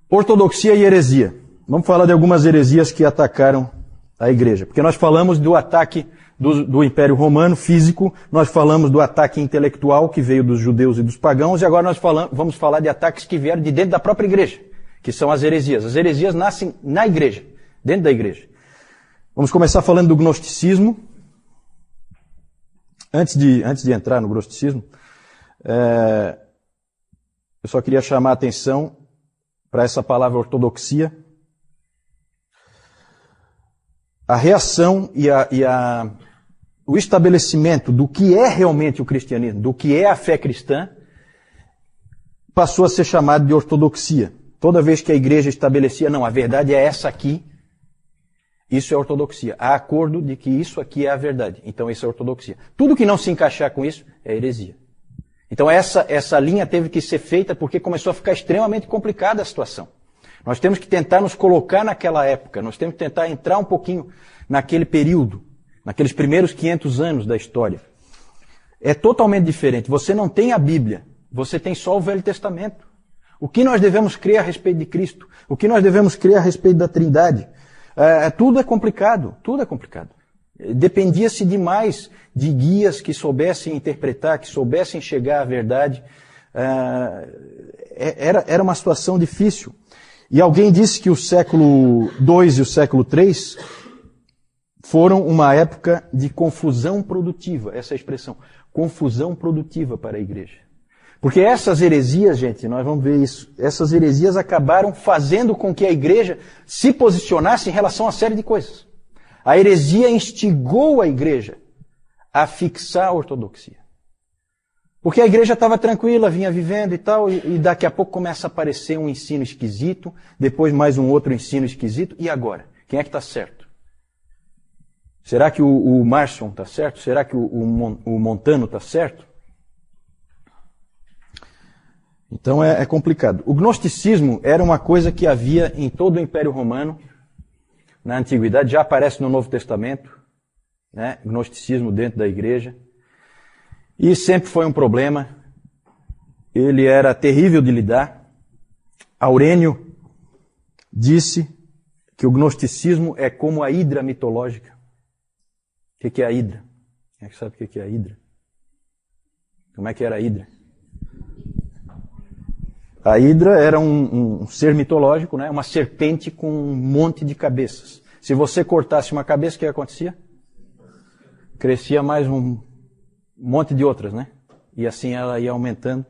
Ortodoxia e heresia. Vamos falar de algumas heresias que atacaram a igreja. Porque nós falamos do ataque do Império Romano físico, nós falamos do ataque intelectual que veio dos judeus e dos pagãos, e agora nós vamos falar de ataques que vieram de dentro da própria igreja, que são as heresias. As heresias nascem na igreja, dentro da igreja. Vamos começar falando do gnosticismo. Antes de entrar no gnosticismo, eu só queria chamar a atenção para essa palavra ortodoxia. A reação e o estabelecimento do que é realmente o cristianismo, do que é a fé cristã, passou a ser chamado de ortodoxia. Toda vez que a igreja estabelecia, não, a verdade é essa aqui, isso é ortodoxia. Há acordo de que isso aqui é a verdade. Então isso é ortodoxia. Tudo que não se encaixar com isso é heresia. Então essa linha teve que ser feita porque começou a ficar extremamente complicada a situação. Nós temos que tentar nos colocar naquela época. Nós temos que tentar entrar um pouquinho naquele período, naqueles primeiros 500 anos da história. É totalmente diferente. Você não tem a Bíblia. Você tem só o Velho Testamento. O que nós devemos crer a respeito de Cristo? O que nós devemos crer a respeito da Trindade? Tudo é complicado. Tudo é complicado. Dependia-se demais de guias que soubessem interpretar, que soubessem chegar à verdade. Era uma situação difícil. E alguém disse que o século II e o século III foram uma época de confusão produtiva. Essa é a expressão. Confusão produtiva para a igreja. Porque essas heresias, gente, nós vamos ver isso, essas heresias acabaram fazendo com que a igreja se posicionasse em relação a uma série de coisas. A heresia instigou a igreja a fixar a ortodoxia. Porque a igreja estava tranquila, vinha vivendo e tal, e daqui a pouco começa a aparecer um ensino esquisito, depois mais um outro ensino esquisito, e agora? Quem é que está certo? Será que o Marson está certo? Será que o Montano está certo? Então é complicado. O gnosticismo era uma coisa que havia em todo o Império Romano, na Antiguidade, já aparece no Novo Testamento, né? Gnosticismo dentro da igreja. E sempre foi um problema. Ele era terrível de lidar. Aurênio disse que o gnosticismo é como a hidra mitológica. O que é a hidra? Quem é que sabe o que é a hidra? Como é que era a hidra? A hidra era um ser mitológico, né? Uma serpente com um monte de cabeças. Se você cortasse uma cabeça, o que acontecia? Crescia mais um monte de outras, né? E assim ela ia aumentando.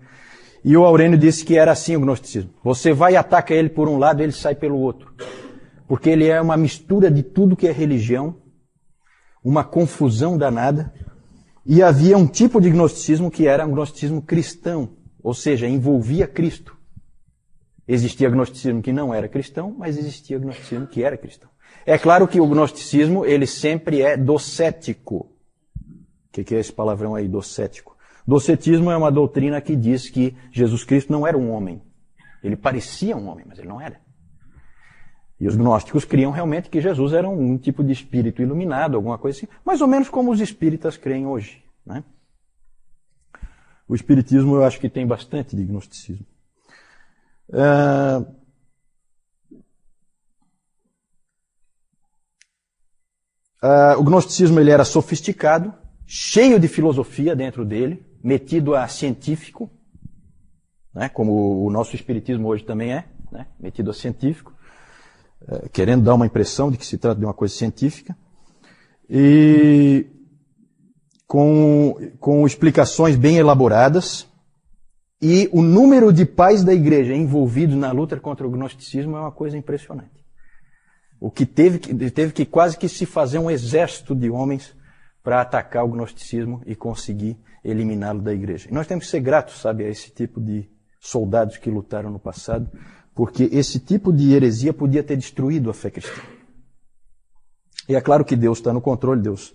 E o Aurênio disse que era assim o gnosticismo. Você vai e ataca ele por um lado, ele sai pelo outro. Porque ele é uma mistura de tudo que é religião, uma confusão danada. E havia um tipo de gnosticismo que era um gnosticismo cristão, ou seja, envolvia Cristo. Existia gnosticismo que não era cristão, mas existia gnosticismo que era cristão. É claro que o gnosticismo, ele sempre é docético. O que é esse palavrão aí, docético? Docetismo é uma doutrina que diz que Jesus Cristo não era um homem. Ele parecia um homem, mas ele não era. E os gnósticos criam realmente que Jesus era um tipo de espírito iluminado, alguma coisa assim, mais ou menos como os espíritas creem hoje, né? O espiritismo eu acho que tem bastante de gnosticismo. O gnosticismo ele era sofisticado, cheio de filosofia dentro dele, metido a científico, né, como o nosso espiritismo hoje também é, né, metido a científico, querendo dar uma impressão de que se trata de uma coisa científica, e com explicações bem elaboradas, e o número de pais da igreja envolvidos na luta contra o gnosticismo é uma coisa impressionante. O que teve que quase que se fazer um exército de homens para atacar o gnosticismo e conseguir eliminá-lo da igreja. E nós temos que ser gratos, sabe, a esse tipo de soldados que lutaram no passado, porque esse tipo de heresia podia ter destruído a fé cristã. E é claro que Deus está no controle, Deus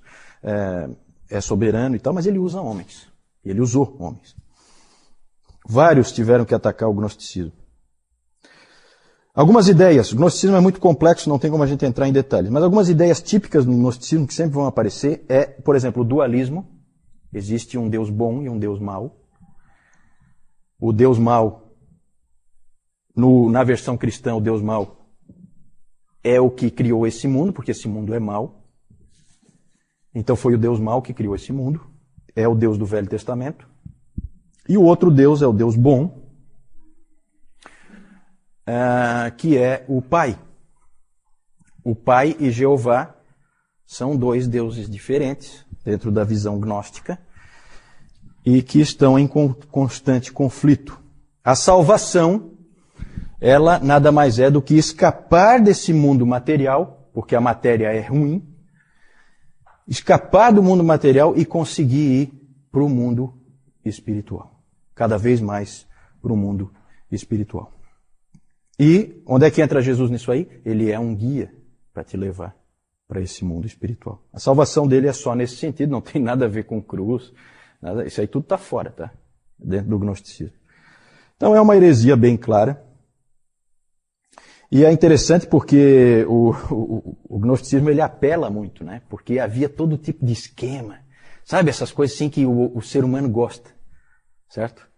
é soberano e tal, mas ele usa homens. Ele usou homens. Vários tiveram que atacar o gnosticismo. Algumas ideias, o gnosticismo é muito complexo, não tem como a gente entrar em detalhes, mas algumas ideias típicas do gnosticismo que sempre vão aparecer é, por exemplo, o dualismo. Existe um Deus bom e um Deus mau. O Deus mau na versão cristã, o Deus mau é o que criou esse mundo, porque esse mundo é mau. Então foi o Deus mau que criou esse mundo. É o Deus do Velho Testamento. E o outro Deus é o Deus bom, que é o Pai. O Pai e Jeová são dois deuses diferentes dentro da visão gnóstica e que estão em constante conflito. A salvação, ela nada mais é do que escapar desse mundo material, porque a matéria é ruim, escapar do mundo material e conseguir ir para o mundo espiritual. Cada vez mais para o mundo espiritual. E onde é que entra Jesus nisso aí? Ele é um guia para te levar para esse mundo espiritual. A salvação dele é só nesse sentido, não tem nada a ver com cruz, nada, isso aí tudo está fora, tá? Dentro do gnosticismo. Então é uma heresia bem clara. E é interessante porque o gnosticismo ele apela muito, né? Porque havia todo tipo de esquema. Sabe essas coisas assim que o ser humano gosta, certo?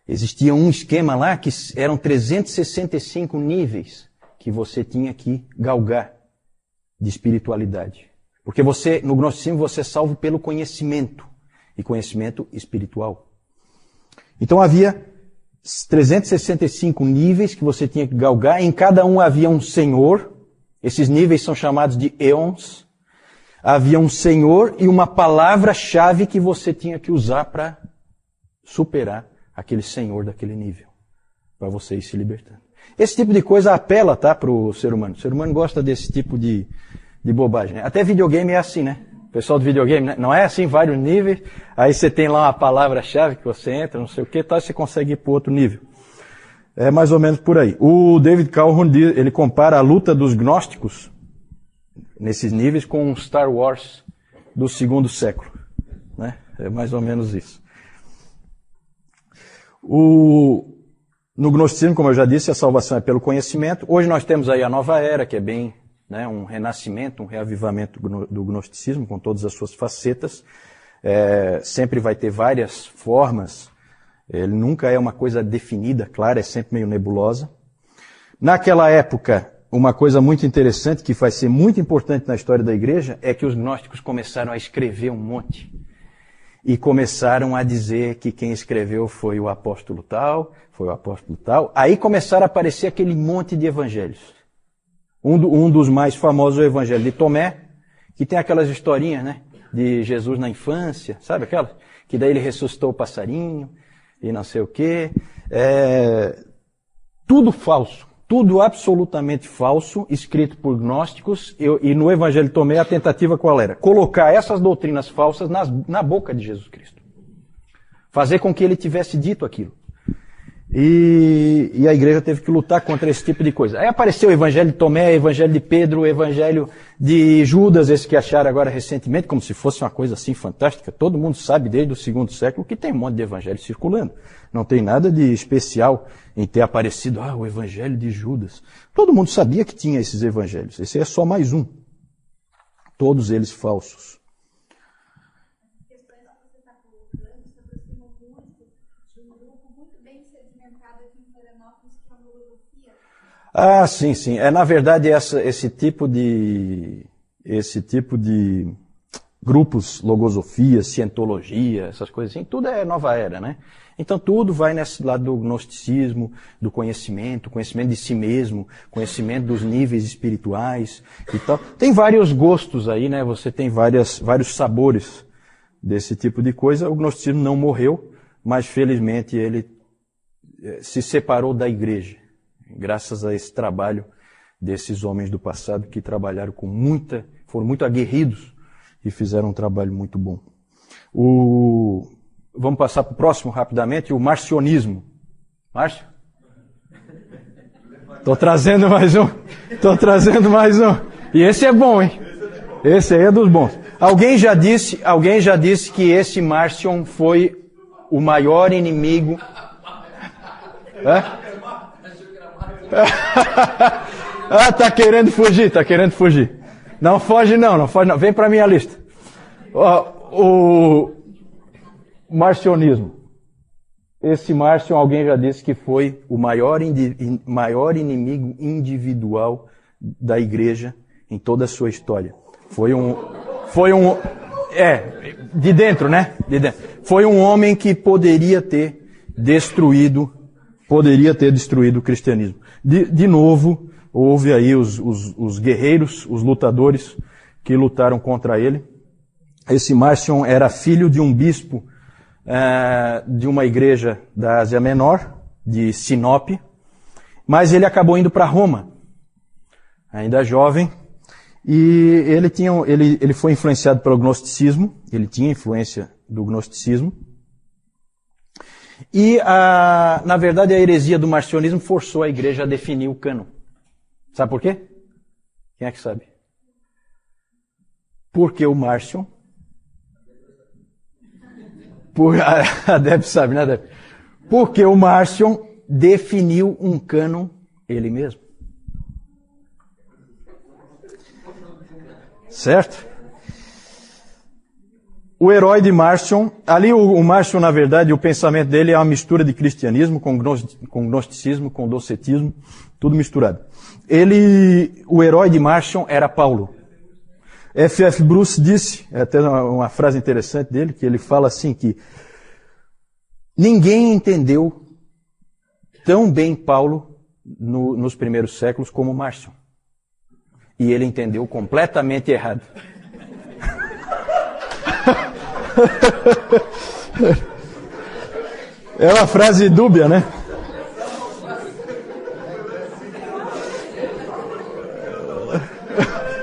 Existia um esquema lá que eram 365 níveis que você tinha que galgar de espiritualidade. Porque no gnosticismo você é salvo pelo conhecimento, e conhecimento espiritual. Então havia 365 níveis que você tinha que galgar, em cada um havia um senhor, esses níveis são chamados de eons, havia um senhor e uma palavra-chave que você tinha que usar para superar aquele senhor daquele nível, para você ir se libertando. Esse tipo de coisa apela, tá, para o ser humano. O ser humano gosta desse tipo de bobagem. Né? Até videogame é assim, né? O pessoal do videogame, né? Não é assim, vários níveis, aí você tem lá uma palavra-chave que você entra, não sei o que, tá, você consegue ir para outro nível. É mais ou menos por aí. O David Calhoun, ele compara a luta dos gnósticos nesses níveis com Star Wars do 2º século. Né? É mais ou menos isso. No gnosticismo, como eu já disse, a salvação é pelo conhecimento. Hoje nós temos aí a nova era, que é bem, né, um renascimento, um reavivamento do gnosticismo, com todas as suas facetas. Sempre vai ter várias formas. Ele nunca é uma coisa definida, clara, é sempre meio nebulosa. Naquela época, uma coisa muito interessante, que vai ser muito importante na história da igreja, é que os gnósticos começaram a escrever um monte. E começaram a dizer que quem escreveu foi o apóstolo tal, foi o apóstolo tal. Aí começaram a aparecer aquele monte de evangelhos. Um dos mais famosos é o evangelho de Tomé, que tem aquelas historinhas, né, de Jesus na infância, sabe aquelas? Que daí ele ressuscitou o passarinho e não sei o quê. Tudo falso. Tudo absolutamente falso, escrito por gnósticos, e no Evangelho de Tomé a tentativa qual era? Colocar essas doutrinas falsas na boca de Jesus Cristo. Fazer com que ele tivesse dito aquilo. E a igreja teve que lutar contra esse tipo de coisa. Aí apareceu o Evangelho de Tomé, o Evangelho de Pedro, o Evangelho de Judas, esse que acharam agora recentemente, como se fosse uma coisa assim fantástica. Todo mundo sabe desde o 2º século que tem um monte de evangelho circulando. Não tem nada de especial em ter aparecido, o Evangelho de Judas. Todo mundo sabia que tinha esses evangelhos. Esse é só mais um. Todos eles falsos. Sim, sim. Na verdade, esse tipo de grupos, logosofia, cientologia, essas coisas assim, tudo é nova era, né? Então tudo vai nesse lado do gnosticismo, do conhecimento de si mesmo, conhecimento dos níveis espirituais e tal. Tem vários gostos aí, né? Você tem vários sabores desse tipo de coisa. O gnosticismo não morreu, mas felizmente ele se separou da igreja, graças a esse trabalho desses homens do passado que trabalharam foram muito aguerridos e fizeram um trabalho muito bom. Vamos passar para o próximo rapidamente, o marcionismo. Márcio? Estou trazendo mais um. E esse é bom, hein? Esse aí é dos bons. Alguém já disse que esse Marcion foi o maior inimigo. Tá querendo fugir. Não foge não. Vem para minha lista. O marcionismo. Esse Márcio, alguém já disse que foi o maior inimigo individual da igreja em toda a sua história. De dentro, né? De dentro. Foi um homem que poderia ter destruído o cristianismo. De novo, houve aí os guerreiros, os lutadores que lutaram contra ele. Esse Márcio era filho de um bispo de uma igreja da Ásia Menor, de Sinop, mas ele acabou indo para Roma, ainda jovem, e ele foi influenciado pelo gnosticismo, ele tinha influência do gnosticismo, e na verdade a heresia do marcionismo forçou a igreja a definir o cânon. Sabe por quê? Quem é que sabe? Porque o Márcio... A Deb sabe, né, Deb? Porque o Márcio definiu um cânon ele mesmo. Certo? O herói de Márcio, ali o Márcio, na verdade, o pensamento dele é uma mistura de cristianismo com gnosticismo, com docetismo, tudo misturado. O herói de Márcio era Paulo. F.F. Bruce disse, é até uma frase interessante dele, que ele fala assim que ninguém entendeu tão bem Paulo nos primeiros séculos como Márcio. E ele entendeu completamente errado. É uma frase dúbia, né?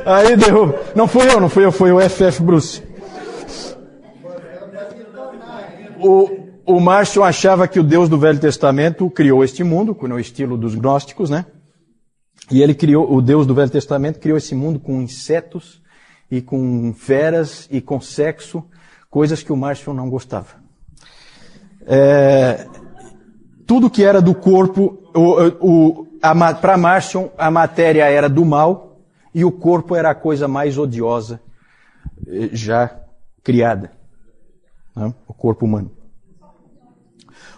Aí derruba. Não fui eu, foi o F.F. Bruce. O Márcio achava que o Deus do Velho Testamento criou este mundo, no estilo dos gnósticos, né? E o Deus do Velho Testamento criou esse mundo com insetos e com feras e com sexo, coisas que o Márcio não gostava. Tudo que era do corpo, para Márcio, a matéria era do mal, e o corpo era a coisa mais odiosa já criada. Né? O corpo humano.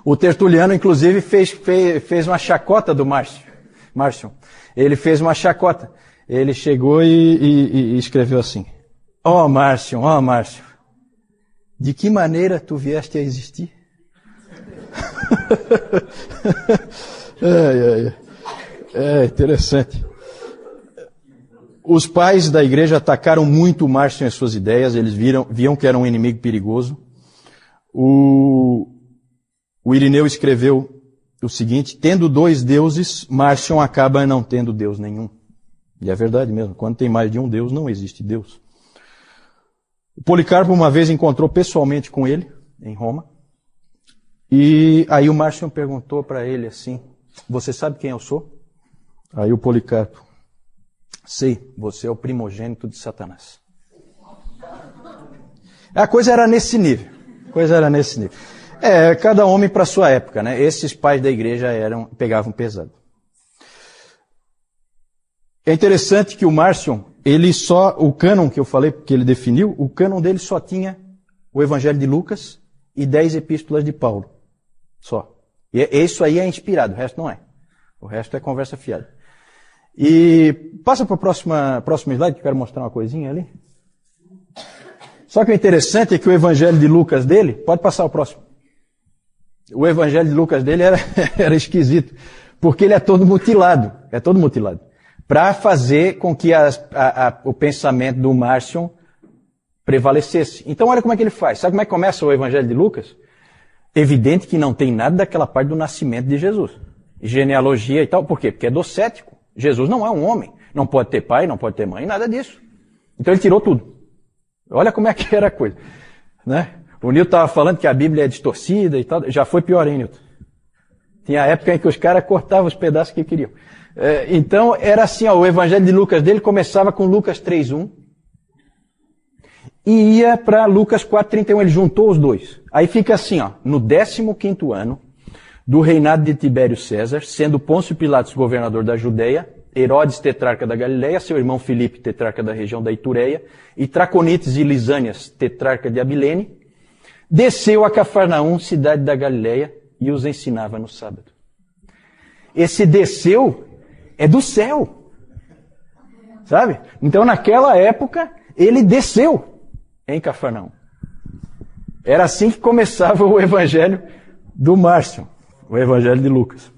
O Tertuliano, inclusive, fez uma chacota do Márcio. Ele fez uma chacota. Ele chegou e escreveu assim: Ó Márcio, de que maneira tu vieste a existir? É interessante. Os pais da igreja atacaram muito o Márcio em suas ideias, eles viam que era um inimigo perigoso. O Irineu escreveu o seguinte: tendo dois deuses, Márcio acaba não tendo Deus nenhum. E é verdade mesmo, quando tem mais de um Deus, não existe Deus. O Policarpo uma vez encontrou pessoalmente com ele, em Roma, e aí o Márcio perguntou para ele assim: você sabe quem eu sou? Aí o Policarpo: sei, você é o primogênito de Satanás. A coisa era nesse nível. Cada homem para sua época, né? Esses pais da igreja pegavam pesado. É interessante que o Márcio, o cânon que eu falei que ele definiu, o cânon dele só tinha o Evangelho de Lucas e 10 epístolas de Paulo. Só. E isso aí é inspirado, o resto não é. O resto é conversa fiada. E passa para o próximo slide, que eu quero mostrar uma coisinha ali. Só que o interessante é que o Evangelho de Lucas dele, pode passar o próximo. O Evangelho de Lucas dele era esquisito, porque ele é todo mutilado. Para fazer com que o pensamento do Márcio prevalecesse. Então olha como é que ele faz. Sabe como é que começa o Evangelho de Lucas? Evidente que não tem nada daquela parte do nascimento de Jesus. Genealogia e tal. Por quê? Porque é docético. Jesus não é um homem. Não pode ter pai, não pode ter mãe, nada disso. Então ele tirou tudo. Olha como é que era a coisa. Né? O Nilton estava falando que a Bíblia é distorcida e tal. Já foi pior, hein, Nilton? Tinha época em que os caras cortavam os pedaços que queriam. Então era assim, o Evangelho de Lucas dele começava com Lucas 3:1 e ia para Lucas 4:31. Ele juntou os dois. Aí fica assim, no 15º ano do reinado de Tibério César, sendo Pôncio Pilatos governador da Judeia, Herodes tetrarca da Galileia, seu irmão Filipe tetrarca da região da Itureia, e Traconites e Lisânias tetrarca de Abilene, desceu a Cafarnaum, cidade da Galileia, e os ensinava no sábado. Esse desceu é do céu. Sabe? Então naquela época ele desceu em Cafarnaum. Era assim que começava o evangelho do Márcio, o evangelho de Lucas.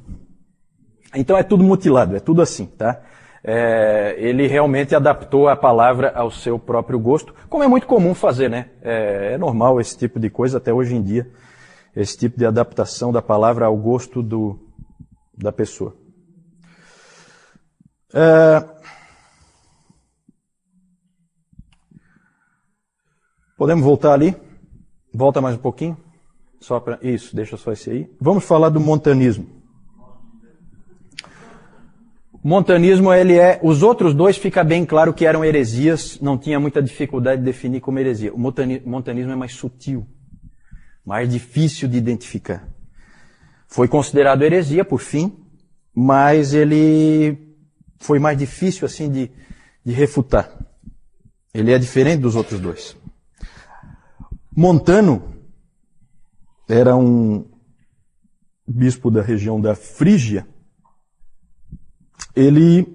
Então é tudo mutilado, é tudo assim, tá? Ele realmente adaptou a palavra ao seu próprio gosto, como é muito comum fazer, né? É normal esse tipo de coisa até hoje em dia, esse tipo de adaptação da palavra ao gosto da pessoa. Podemos voltar ali? Volta mais um pouquinho. Isso, deixa só esse aí. Vamos falar do montanismo. O montanismo, os outros dois fica bem claro que eram heresias, não tinha muita dificuldade de definir como heresia. O montanismo é mais sutil, mais difícil de identificar. Foi considerado heresia, por fim, mas ele foi mais difícil assim de refutar. Ele é diferente dos outros dois. Montano era um bispo da região da Frígia. Ele,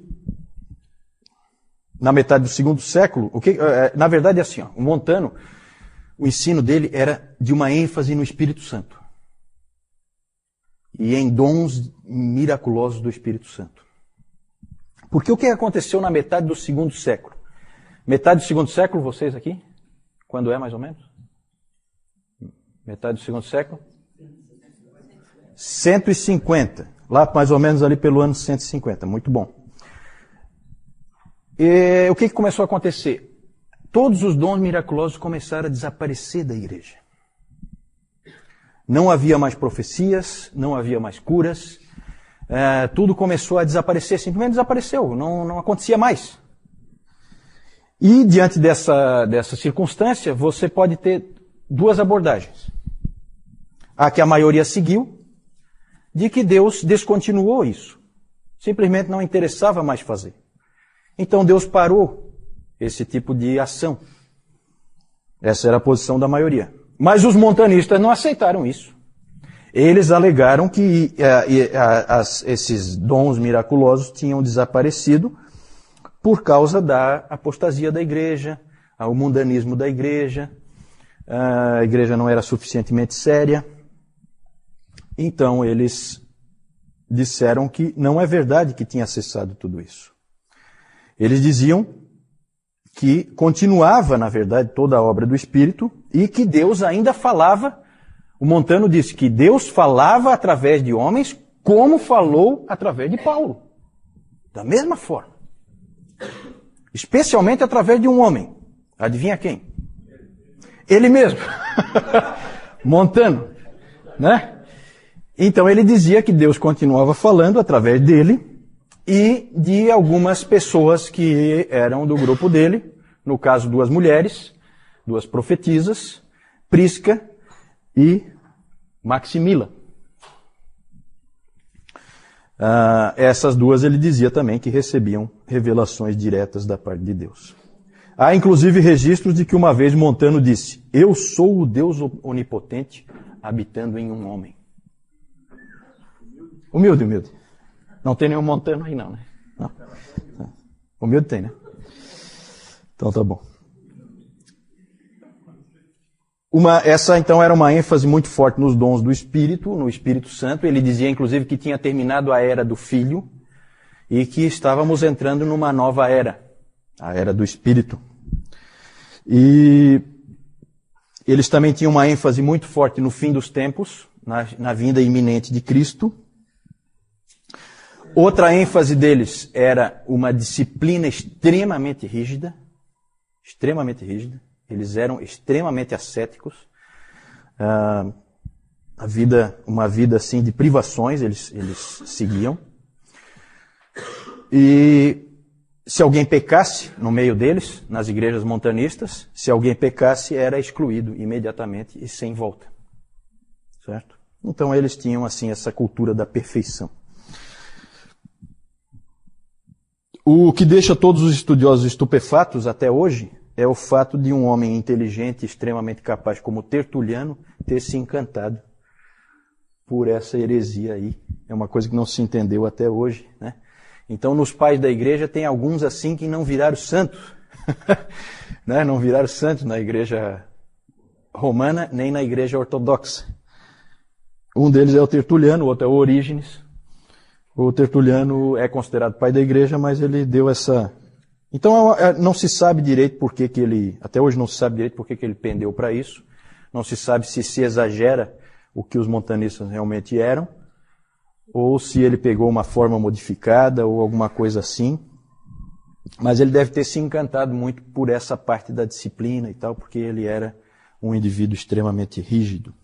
na metade do segundo século, na verdade é assim, o Montano, o ensino dele era de uma ênfase no Espírito Santo e em dons miraculosos do Espírito Santo. Porque o que aconteceu na metade do segundo século? Metade do segundo século, vocês aqui? Quando é mais ou menos? Metade do segundo século? 150. Lá mais ou menos ali pelo ano 150. Muito bom. E o que começou a acontecer? Todos os dons miraculosos começaram a desaparecer da igreja. Não havia mais profecias, não havia mais curas. Tudo começou a desaparecer, simplesmente desapareceu, não acontecia mais. E diante dessa circunstância, você pode ter duas abordagens. A que a maioria seguiu, de que Deus descontinuou isso. Simplesmente não interessava mais fazer. Então Deus parou esse tipo de ação. Essa era a posição da maioria. Mas os montanistas não aceitaram isso. Eles alegaram que esses dons miraculosos tinham desaparecido por causa da apostasia da igreja, o mundanismo da igreja. A igreja não era suficientemente séria. Então eles disseram que não é verdade que tinha cessado tudo isso. Eles diziam que continuava, na verdade, toda a obra do Espírito e que Deus ainda falava. O Montano disse que Deus falava através de homens como falou através de Paulo. Da mesma forma. Especialmente através de um homem. Adivinha quem? Ele mesmo. Montano. Né? Então ele dizia que Deus continuava falando através dele e de algumas pessoas que eram do grupo dele, no caso duas mulheres, duas profetisas, Prisca e Maximila. Essas duas ele dizia também que recebiam revelações diretas da parte de Deus. Há inclusive registros de que uma vez Montano disse: "Eu sou o Deus onipotente habitando em um homem." Humilde. Não tem nenhum Montano aí não, né? Não. Humilde tem, né? Então tá bom. Essa então era uma ênfase muito forte nos dons do Espírito, no Espírito Santo. Ele dizia inclusive que tinha terminado a era do Filho e que estávamos entrando numa nova era, a era do Espírito. E eles também tinham uma ênfase muito forte no fim dos tempos, na vinda iminente de Cristo. Outra ênfase deles era uma disciplina extremamente rígida. Eles eram extremamente ascéticos. Uma vida assim de privações eles seguiam. E se alguém pecasse no meio deles, nas igrejas montanistas, se alguém pecasse era excluído imediatamente e sem volta. Certo? Então eles tinham assim essa cultura da perfeição. O que deixa todos os estudiosos estupefatos até hoje é o fato de um homem inteligente, extremamente capaz como Tertuliano, ter se encantado por essa heresia aí. É uma coisa que não se entendeu até hoje, né? Então, nos pais da igreja tem alguns assim que não viraram santos. Né? Não viraram santos na igreja romana, nem na igreja ortodoxa. Um deles é o Tertuliano, o outro é o Orígenes. O Tertuliano é considerado pai da igreja, mas ele deu essa... Então, não se sabe direito por que ele... Até hoje não se sabe direito por que ele pendeu para isso. Não se sabe se exagera o que os montanistas realmente eram, ou se ele pegou uma forma modificada ou alguma coisa assim. Mas ele deve ter se encantado muito por essa parte da disciplina e tal, porque ele era um indivíduo extremamente rígido.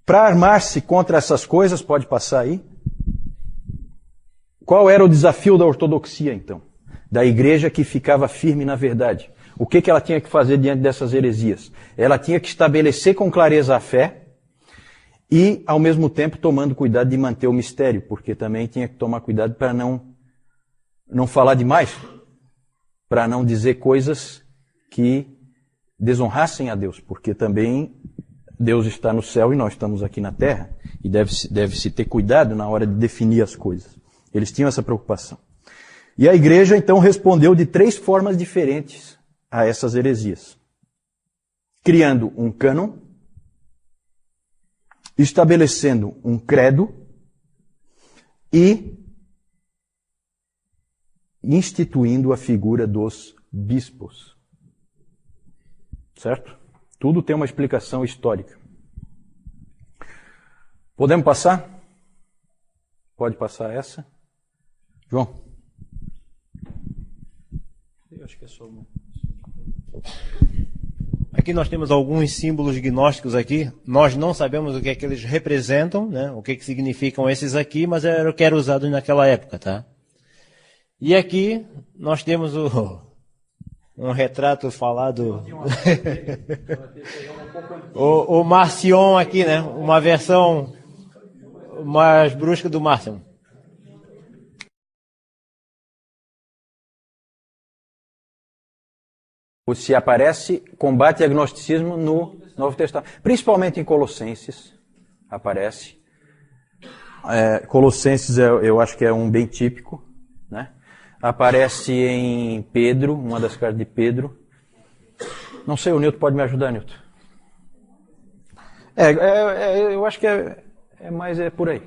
Para armar-se contra essas coisas, pode passar aí. Qual era o desafio da ortodoxia, então? Da igreja que ficava firme na verdade. O que ela tinha que fazer diante dessas heresias? Ela tinha que estabelecer com clareza a fé e, ao mesmo tempo, tomando cuidado de manter o mistério, porque também tinha que tomar cuidado para não falar demais, para não dizer coisas que desonrassem a Deus, porque também Deus está no céu e nós estamos aqui na terra, e deve-se ter cuidado na hora de definir as coisas. Eles tinham essa preocupação. E a igreja, então, respondeu de 3 formas diferentes a essas heresias. Criando um cânon, estabelecendo um credo e instituindo a figura dos bispos. Certo? Tudo tem uma explicação histórica. Podemos passar? Pode passar essa? João? Eu acho que é só uma. Aqui nós temos alguns símbolos gnósticos aqui. Nós não sabemos o que é que eles representam, né? O que é que significam esses aqui, mas era o que era usado naquela época, tá? E aqui nós temos um retrato falado... o Marcion aqui, né? Uma versão mais brusca do Marcion. Se aparece combate ao agnosticismo no Novo Testamento. Principalmente em Colossenses aparece. Colossenses eu acho que é um bem típico, né? Aparece em Pedro, uma das cartas de Pedro. Não sei, o Nilton pode me ajudar, Nilton. Eu acho que mais por aí.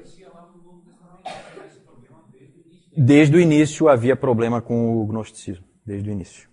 Desde o início havia problema com o gnosticismo. Desde o início.